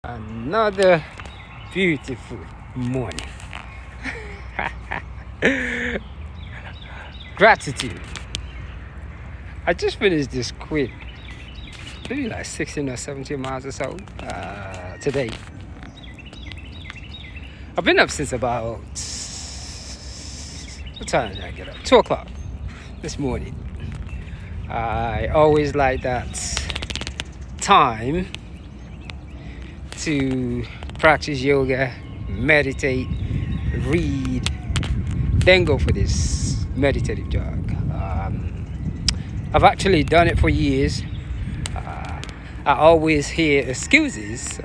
Another beautiful morning. Gratitude. I just finished this quick, maybe like 16 or 17 miles or so today. I've been up since about, what time did I get up? 2 o'clock this morning. I always like that time to practice yoga, meditate, read, then go for this meditative jog. I've actually done it for years. I always hear excuses.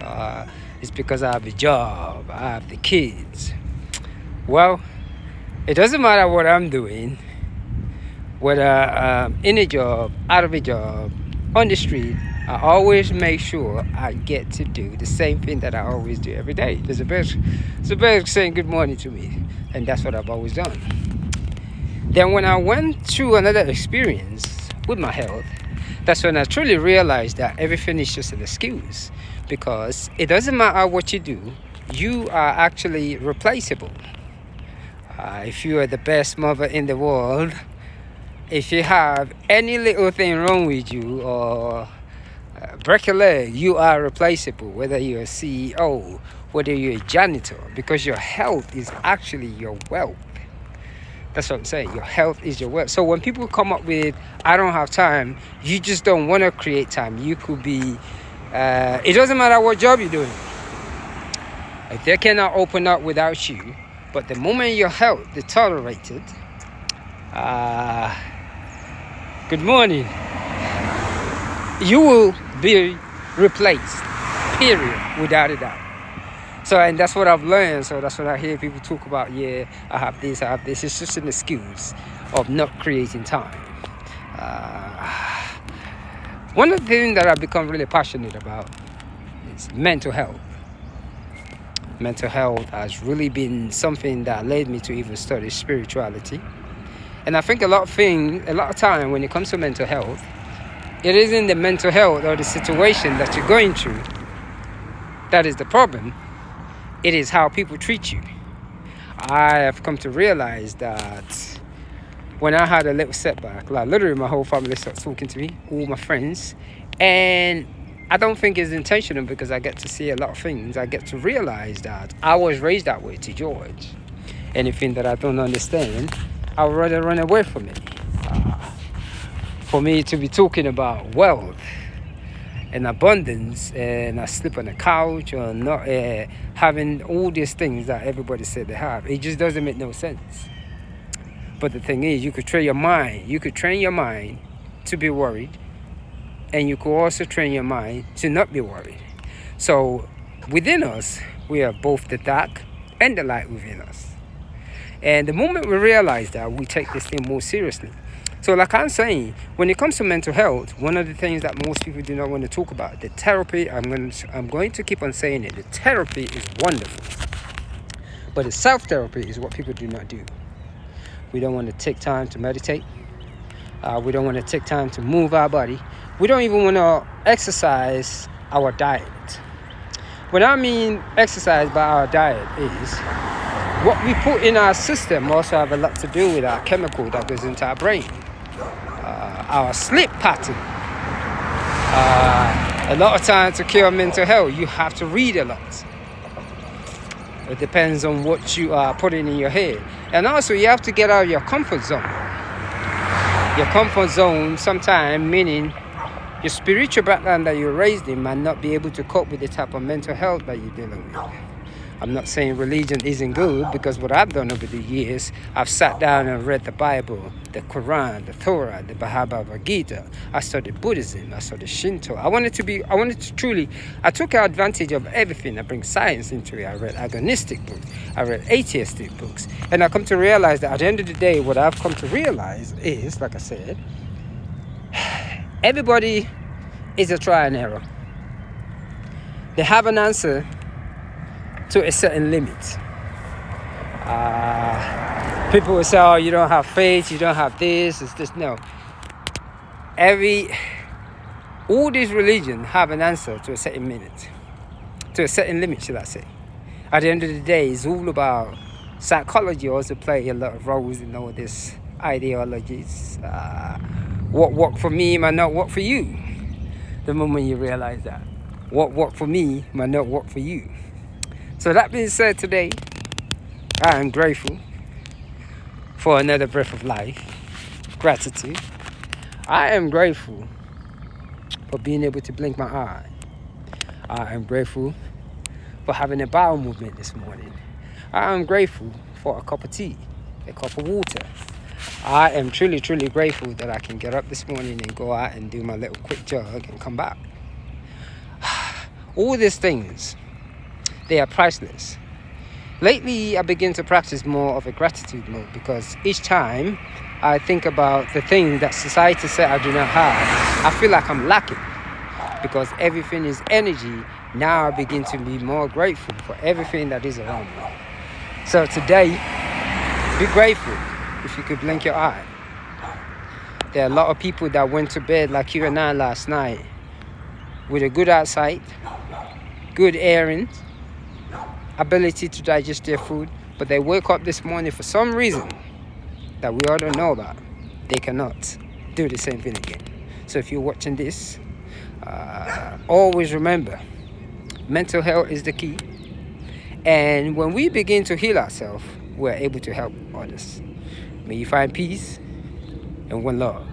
It's because I have a job, I have the kids. Well, it doesn't matter what I'm doing, whether in a job, out of a job, on the street. I always make sure I get to do the same thing that I always do every day. There's a bird saying good morning to me, and that's what I've always done. Then when I went through another experience with my health, that's when I truly realized that everything is just an excuse, because it doesn't matter what you do, you are actually replaceable. If you are the best mother in the world, if you have any little thing wrong with you or break a leg, you are replaceable, whether you're a CEO, whether you're a janitor, because your health is actually your wealth. That's what I'm saying. Your health is your wealth. So when people come up with, I don't have time, you just don't want to create time. You could be, it doesn't matter what job you're doing. If they cannot open up without you, but the moment your health deteriorated, good morning, you will be replaced, period, without a doubt. So, and that's what I've learned. So that's what I hear people talk about. Yeah, I have this, I have this. It's just an excuse of not creating time. One of the things that I've become really passionate about is mental health. Mental health has really been something that led me to even study spirituality. And I think a lot of time when it comes to mental health, it isn't the mental health or the situation that you're going through that is the problem. It is how people treat you. I have come to realize that when I had a little setback, like literally my whole family started talking to me, all my friends, and I don't think it's intentional, because I get to see a lot of things. I get to realize that I was raised that way to George. Anything that I don't understand, I would rather run away from it. For me to be talking about wealth and abundance, and I sleep on the couch, or not having all these things that everybody said they have, it just doesn't make no sense. But the thing is, you could train your mind. You could train your mind to be worried, and you could also train your mind to not be worried. So within us, we have both the dark and the light within us. And the moment we realize that, we take this thing more seriously. So like I'm saying, when it comes to mental health, one of the things that most people do not want to talk about, the therapy, I'm going to keep on saying it, the therapy is wonderful. But the self-therapy is what people do not do. We don't want to take time to meditate. We don't want to take time to move our body. We don't even want to exercise our diet. When I mean exercise by our diet is, what we put in our system also have a lot to do with our chemical that goes into our brain. Our sleep pattern. A lot of times to cure mental health, you have to read a lot. It depends on what you are putting in your head. And also you have to get out of your comfort zone. Your comfort zone sometimes meaning your spiritual background that you're raised in might not be able to cope with the type of mental health that you're dealing with. I'm not saying religion isn't good, because what I've done over the years, I've sat down and read the Bible, the Quran, the Torah, the Bhagavad Gita. I studied Buddhism, I studied Shinto. I took advantage of everything. I bring science into it. I read agnostic books, I read atheistic books. And I come to realize that at the end of the day, what I've come to realize is, like I said, everybody is a try and error. They have an answer to a certain limit. People will say, oh, you don't have faith, you don't have this, it's this. No. All these religions have an answer to a certain minute. to a certain limit, should I say. At the end of the day, it's all about psychology. Also play a lot of roles in all this ideologies. What worked for me might not work for you. The moment you realize that what worked for me might not work for you. So that being said, today I am grateful for another breath of life. Gratitude. I am grateful for being able to blink my eye. I am grateful for having a bowel movement this morning. I am grateful for a cup of tea, a cup of water. I am truly, truly grateful that I can get up this morning and go out and do my little quick jog and come back. All these things, they are priceless. Lately, I begin to practice more of a gratitude mode because each time I think about the things that society said I do not have, I feel like I'm lacking. Because everything is energy, now I begin to be more grateful for everything that is around me. So today, be grateful if you could blink your eye. There are a lot of people that went to bed like you and I last night with a good eyesight, good hearing, ability to digest their food, but they wake up this morning for some reason that we all don't know about. They cannot do the same thing again. So if you're watching this, always remember, mental health is the key. And when we begin to heal ourselves, we're able to help others. May you find peace and one love.